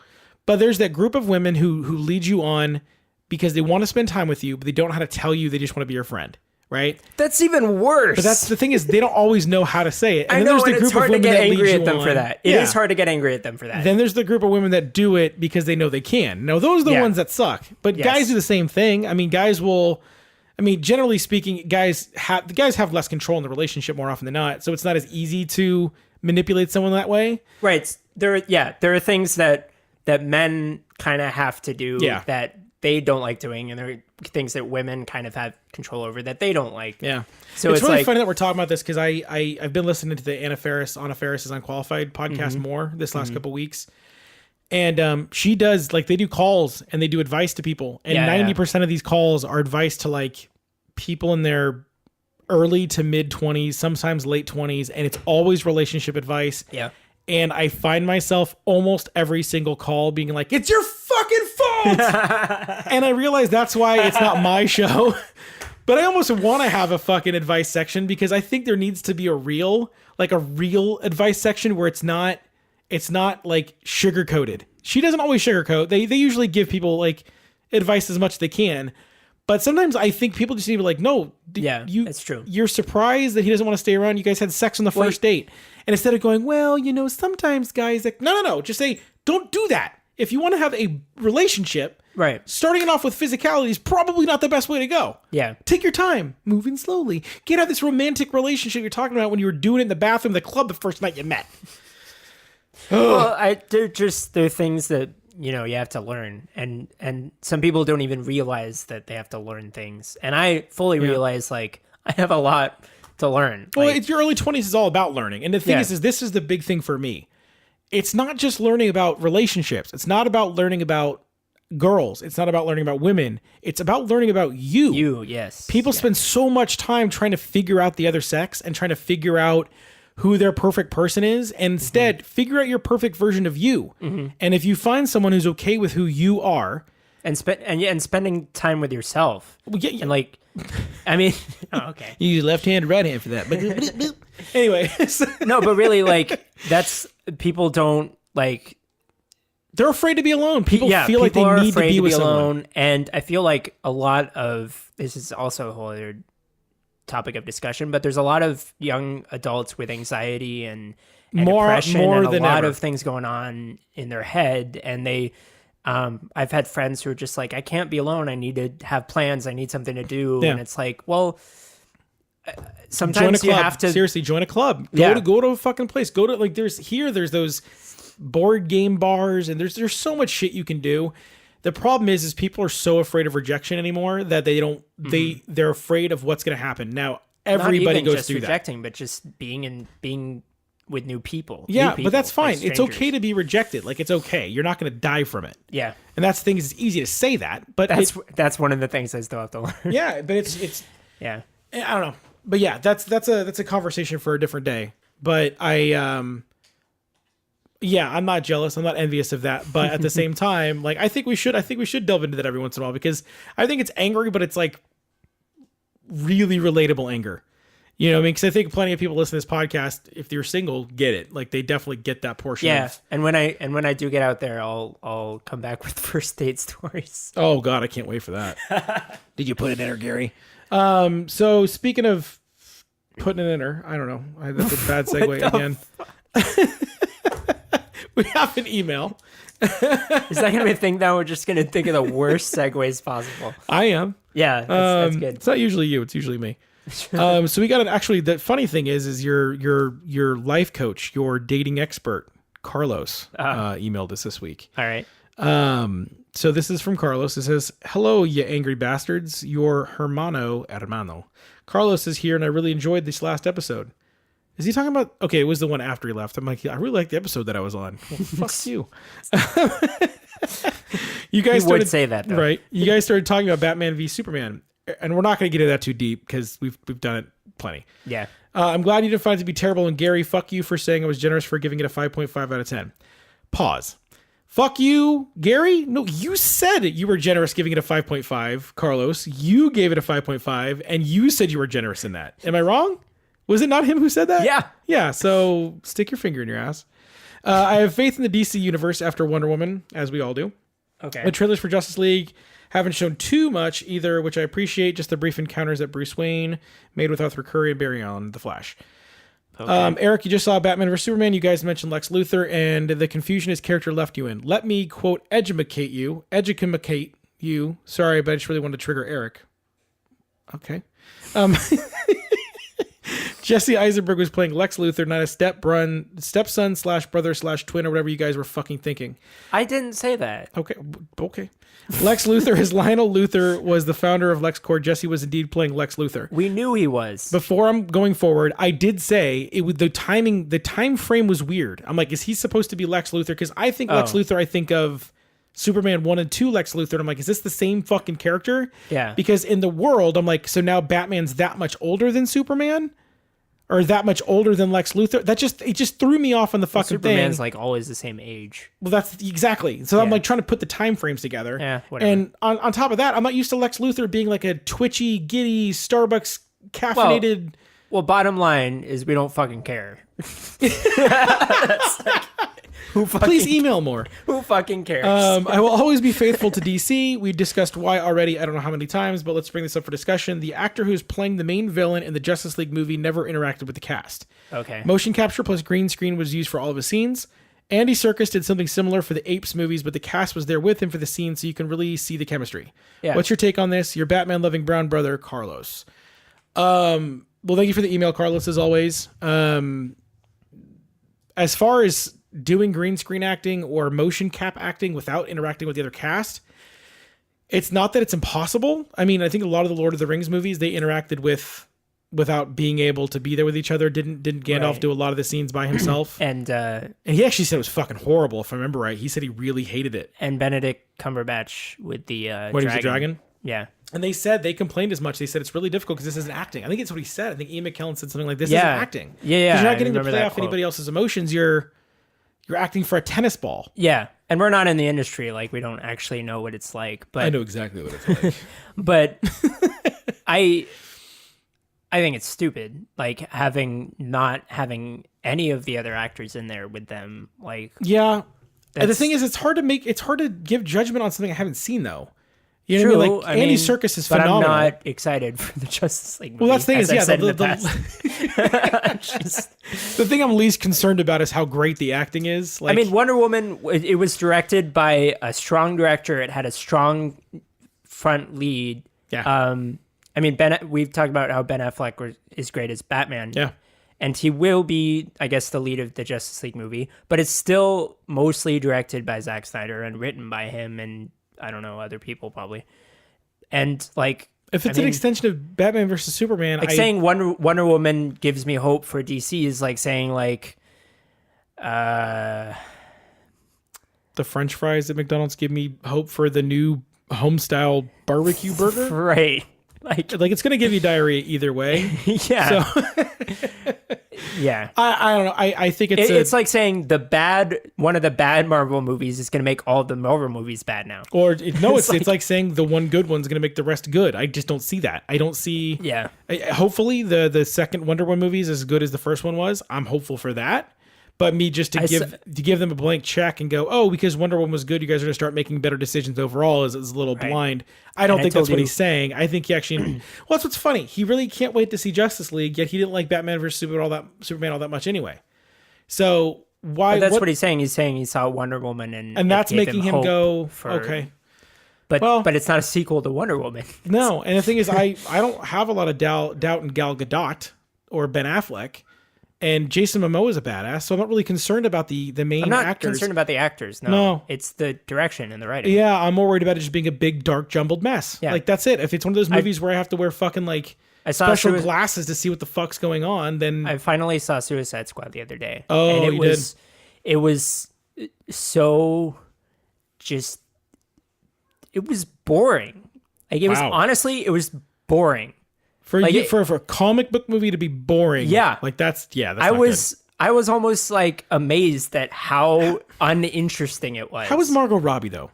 But there's that group of women who lead you on because they want to spend time with you, but they don't know how to tell you. They just want to be your friend. Right? That's even worse. But that's the thing is they don't always know how to say it. And I then know, there's the and group it's hard of to women get that angry lead at them you for on. that. It is hard to get angry at them for that. Then there's the group of women that do it because they know they can. Now, those are the ones that suck. But guys do the same thing. I mean, generally speaking, guys have less control in the relationship more often than not. So it's not as easy to manipulate someone that way. Right. There are things that men kind of have to do that they don't like doing, and there are things that women kind of have control over that they don't like. Yeah. So it's really like, funny that we're talking about this because I've been listening to the Anna Faris is Unqualified podcast more this last couple weeks. And she does, like, they do calls and they do advice to people. And 90% of these calls are advice to, like, people in their early to mid 20s, sometimes late 20s. And it's always relationship advice. Yeah. And I find myself almost every single call being like, it's your fucking fault. And I realize that's why it's not my show. But I almost want to have a fucking advice section because I think there needs to be a real advice section where it's not like sugar coated. She doesn't always sugarcoat. They usually give people like advice as much as they can. But sometimes I think people just need to be like, no, that's true. You're surprised that he doesn't want to stay around. You guys had sex on the first date. And instead of going, well, sometimes guys like, no. Just say, don't do that. If you want to have a relationship, right, starting it off with physicality is probably not the best way to go. Yeah. Take your time, moving slowly. Get out this romantic relationship you're talking about when you were doing it in the bathroom of the club the first night you met. Well, there are things that you have to learn, and some people don't even realize that they have to learn things. And I fully realize like I have a lot to learn. Well, like, it's your early 20s is all about learning, and the thing is this is the big thing for me. It's not just learning about relationships. It's not about learning about girls. It's not about learning about women. It's about learning about you. You, yes. People spend so much time trying to figure out the other sex and trying to figure out who their perfect person is, and instead figure out your perfect version of you. And if you find someone who's okay with who you are, and spending time with yourself, and like, I mean, okay, you use left hand, right hand for that. Anyway, no, but really, like, that's people don't like. They're afraid to be alone. People feel like they are need to afraid be with alone, someone. and I feel like a lot of this is also a whole other topic of discussion. But there's a lot of young adults with anxiety and depression and a than lot ever. of things going on in their head, and they. I've had friends who are just like, I can't be alone. I need to have plans. I need something to do, and it's like, well. Sometimes join a club. you have to seriously join a club. Yeah. Go to a fucking place. Go to like there's those board game bars, and there's so much shit you can do. The problem is people are so afraid of rejection anymore that they don't they're afraid of what's going to happen. Now everybody not even goes just through rejecting, but just being with new people. Yeah, New people, but that's fine. like It's okay strangers. to be rejected. Like it's okay. You're not going to die from it. Yeah, And that's the thing is it's easy to say that, but that's one of the things I still have to learn. yeah, but it's Yeah, I don't know. But yeah, that's a conversation for a different day. But I'm not jealous. I'm not envious of that. But at the same time, like I think we should delve into that every once in a while because I think it's angry, but it's like really relatable anger. You know what I mean? Because I think plenty of people listen to this podcast, if they're single, get it. Like they definitely get that portion. yeah. Of, And when I do get out there, I'll come back with first date stories. oh God, I can't wait for that. Did you put it in her, Gary? So speaking of putting it in her, I don't know. That's a bad segue again. We have an email. Is that gonna be a thing now? We're just gonna think of the worst segues possible. I am. Yeah, that's good. It's not usually you. It's usually me. So we got actually, the funny thing is your life coach, your dating expert, Carlos, emailed us this week. All right. So this is from Carlos. It says, "Hello, you angry bastards. Your hermano. Carlos is here, and I really enjoyed this last episode." Is he talking about? Okay, it was the one after he left. I'm like, I really liked the episode that I was on. Well, fuck you. You guys He would say that, though. right? You guys started talking about Batman v Superman, and we're not going to get into that too deep because we've done it plenty. Yeah. I'm glad you didn't find it to be terrible, and Gary, fuck you for saying I was generous for giving it a 5.5 out of 10. Pause. Fuck you, Gary. No, you said you were generous giving it a 5.5, Carlos. You gave it a 5.5, and you said you were generous in that. Am I wrong? Was it not him who said that? Yeah. Yeah, so stick your finger in your ass. I have faith in the DC universe after Wonder Woman, as we all do. Okay. The trailers for Justice League haven't shown too much either, which I appreciate. Just the brief encounters that Bruce Wayne made with Arthur Curry and Barry Allen, The Flash. Okay. Eric, you just saw Batman vs Superman. You guys mentioned Lex Luthor, and the confusion his character left you in. Let me quote educate you. Sorry, but I just really wanted to trigger Eric. Okay. Jesse Eisenberg was playing Lex Luthor, not a stepson / brother / twin or whatever you guys were fucking thinking. I didn't say that. Okay. Lex Luthor, his Lionel Luthor was the founder of LexCorp. Jesse was indeed playing Lex Luthor. We knew he was. Before I'm going forward, I did say it would the time frame was weird. I'm like, is he supposed to be Lex Luthor? Because I think Lex Luthor, I think of Superman 1 and 2 Lex Luthor. And I'm like, is this the same fucking character? Yeah. Because in the world, I'm like, so now Batman's that much older than Superman? Or that much older than Lex Luthor? It just threw me off on the fucking Superman's thing. like always the same age. Well, that's exactly. So I'm Yeah. like trying to put the time frames together. Yeah, whatever. And on top of that, I'm not used to Lex Luthor being like a twitchy, giddy, Starbucks caffeinated. Well, bottom line is we don't fucking care. Please email more. Who fucking cares? I will always be faithful to DC. We discussed why already. I don't know how many times, but let's bring this up for discussion. The actor who's playing the main villain in the Justice League movie never interacted with the cast. Okay. Motion capture plus green screen was used for all of his scenes. Andy Serkis did something similar for the Apes movies, but the cast was there with him for the scene, so you can really see the chemistry. Yeah. What's your take on this? Your Batman-loving brown brother, Carlos. Well, thank you for the email, Carlos, as always. As far as doing green screen acting or motion cap acting without interacting with the other cast, it's not that it's impossible. I mean, I think a lot of the Lord of the Rings movies, they interacted without being able to be there with each other. Didn't Gandalf Right. do a lot of the scenes by himself? And he actually said it was fucking horrible, if I remember right. He said he really hated it. Benedict Cumberbatch with the When he was a dragon? Yeah. And they complained as much. They said it's really difficult because this isn't acting. I think it's what he said. I think Ian McKellen said something like, "This Yeah. isn't acting." Yeah. Because you're I not getting to remember play that off quote. anybody else's emotions. You're acting for a tennis ball. Yeah. And we're not in the industry. Like, we don't actually know what it's like. But I know exactly what it's like. But I think it's stupid. Like, not having any of the other actors in there with them. Like, Yeah. And the That's- thing is, it's hard to give judgment on something I haven't seen, though. You know what I mean? Like, Andy Serkis is phenomenal. But I'm not excited for the Justice League movie. Well, that's the thing as is, I've said in the past. Just- The thing I'm least concerned about is how great the acting is. Like, I mean, Wonder Woman, it was directed by a strong director. It had a strong front lead. yeah. I mean, we've talked about how Ben Affleck is great as Batman. Yeah. And he will be, I guess, the lead of the Justice League movie. But it's still mostly directed by Zack Snyder and written by him and, I don't know, other people probably. And, like... If it's an extension of Batman versus Superman, Like, saying Wonder Woman gives me hope for DC is like saying, like... the French fries at McDonald's give me hope for the new home-style barbecue burger. Right. Like, Like, it's going to give you diarrhea either way. yeah. Yeah. I don't know. I think It's like saying one of the bad Marvel movies is going to make all the Marvel movies bad now. It's like saying the one good one's going to make the rest good. I just don't see that. I don't see. Yeah. Hopefully, the second Wonder Woman movie is as good as the first one was. I'm hopeful for that. But me just to give them a blank check and go, oh, because Wonder Woman was good, you guys are going to start making better decisions overall is a little blind. I don't think that's what he's saying. I think he actually... well, that's what's funny. He really can't wait to see Justice League, yet he didn't like Batman versus Superman all that much anyway. So why... But that's what he's saying. He's saying he saw Wonder Woman and that's making him go, okay. But it's not a sequel to Wonder Woman. No, and the thing is, I don't have a lot of doubt in Gal Gadot or Ben Affleck. And Jason Momoa is a badass, so I'm not really concerned about the main actors. I'm not concerned about the actors. No. It's the direction and the writing. Yeah, I'm more worried about it just being a big, dark, jumbled mess. Yeah. Like, that's it. If it's one of those movies where I have to wear fucking, like, special glasses to see what the fuck's going on, then... I finally saw Suicide Squad the other day. Oh, and you did? It was so just... It was boring. Like, it was... Honestly, it was boring. For a comic book movie to be boring, yeah, like that's I was almost like amazed at how uninteresting it was. How was Margot Robbie though,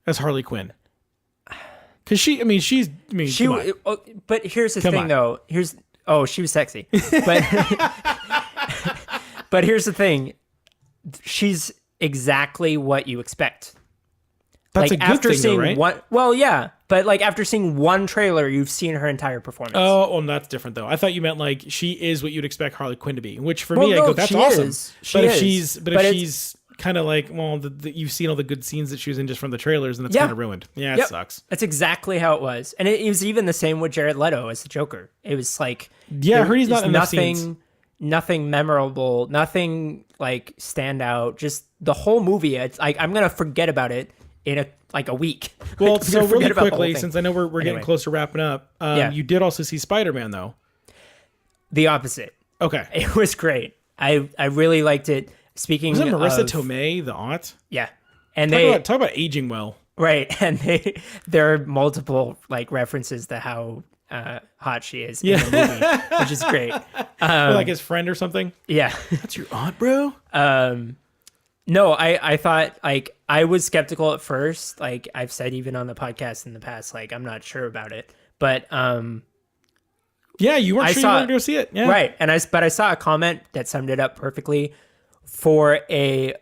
as Harley Quinn? Because she but here's the thing though. She was sexy, but but here's the thing. She's exactly what you expect. That's like, a good after thing, seeing though, right? one, well, yeah, but like after seeing one trailer, you've seen her entire performance. Oh, well, that's different though. I thought you meant like she is what you'd expect Harley Quinn to be, which for me, I go, that's awesome. If she's kind of like, well, you've seen all the good scenes that she was in just from the trailers, and that's kind of ruined. Yeah, it sucks. That's exactly how it was, and it was even the same with Jared Leto as the Joker. It was like, I heard he's not enough scenes. Nothing memorable, nothing like stand out. Just the whole movie. It's like I'm gonna forget about it in a week. Well, like, so really quickly, since I know we're getting close to wrapping up, you did also see Spider-Man though. The opposite. Okay, it was great. I really liked it. Speaking, was it Marissa Tomei, the aunt? Yeah, and talk about aging well, right? And there are multiple like references to how hot she is in the movie, which is great. Like his friend or something. Yeah, that's your aunt, bro. No, I thought, like, I was skeptical at first. Like I've said even on the podcast in the past, like I'm not sure about it. But yeah, you weren't sure you wanted to go see it. Yeah. Right. And I saw a comment that summed it up perfectly for a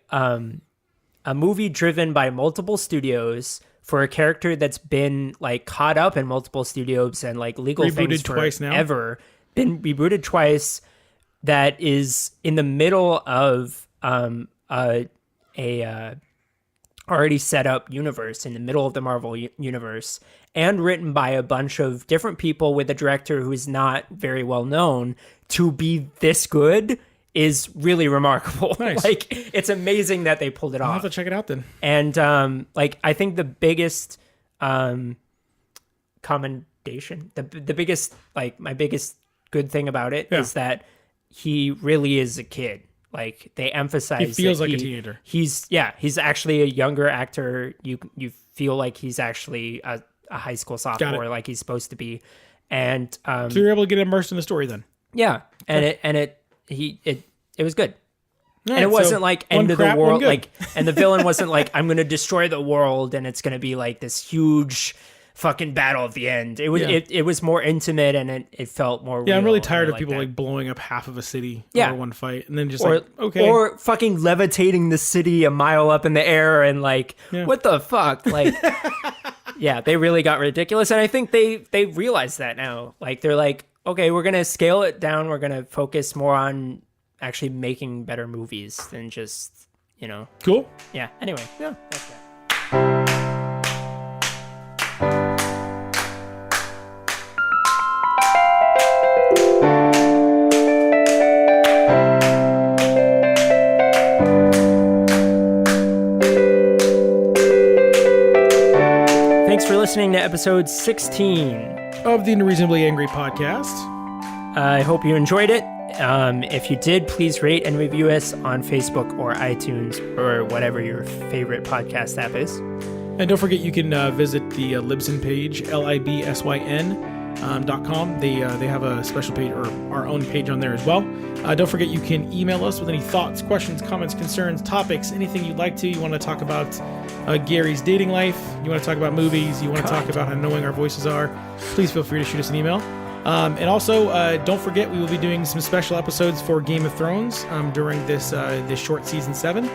movie driven by multiple studios for a character that's been like caught up in multiple studios and like legal things forever. Been rebooted twice. That is in the middle of a already set up universe in the middle of the Marvel universe, and written by a bunch of different people with a director who is not very well known, to be this good is really remarkable. Nice. Like, it's amazing that they pulled it off. I'll have to check it out then. And like, I think the biggest commendation, the biggest, like, my biggest good thing about it is that he really is a kid. Like, they emphasize he feels like a teenager. He's actually a younger actor. You feel like he's actually a high school sophomore like he's supposed to be. And So you're able to get immersed in the story then. yeah, and it was good. All And right, it wasn't so like one end of the crap, one world, good. like, and the villain wasn't like, I'm going to destroy the world and it's going to be like this huge fucking battle at the end. It was, it was more intimate and it felt more Yeah, I'm real, really and tired I of people that. like blowing up half of a city Yeah. over one fight and then just or, like, okay. or fucking levitating the city a mile up in the air and like, Yeah. what the fuck? Like, yeah, they really got ridiculous. And I think they realize that now. Like, they're like, okay, we're going to scale it down. We're going to focus more on actually making better movies than just, Cool. yeah. Anyway, yeah, that's that. Thanks for listening to episode 16. Of the Unreasonably Angry podcast. I hope you enjoyed it. If you did, please rate and review us on Facebook or iTunes or whatever your favorite podcast app is. And don't forget, you can visit the Libsyn page, libsyn.com. They have a special page, or our own page on there as well. Don't forget, you can email us with any thoughts, questions, comments, concerns, topics, anything you'd like to. You want to talk about Gary's dating life, you want to talk about movies, you want to talk about how annoying our voices are, please feel free to shoot us an email. And also, don't forget, we will be doing some special episodes for Game of Thrones during this short season 7.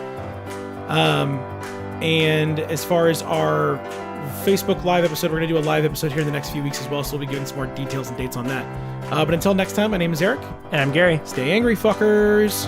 And as far as our Facebook live episode, we're going to do a live episode here in the next few weeks as well, so we'll be giving some more details and dates on that. But until next time, my name is Eric. And I'm Gary. Stay angry, fuckers.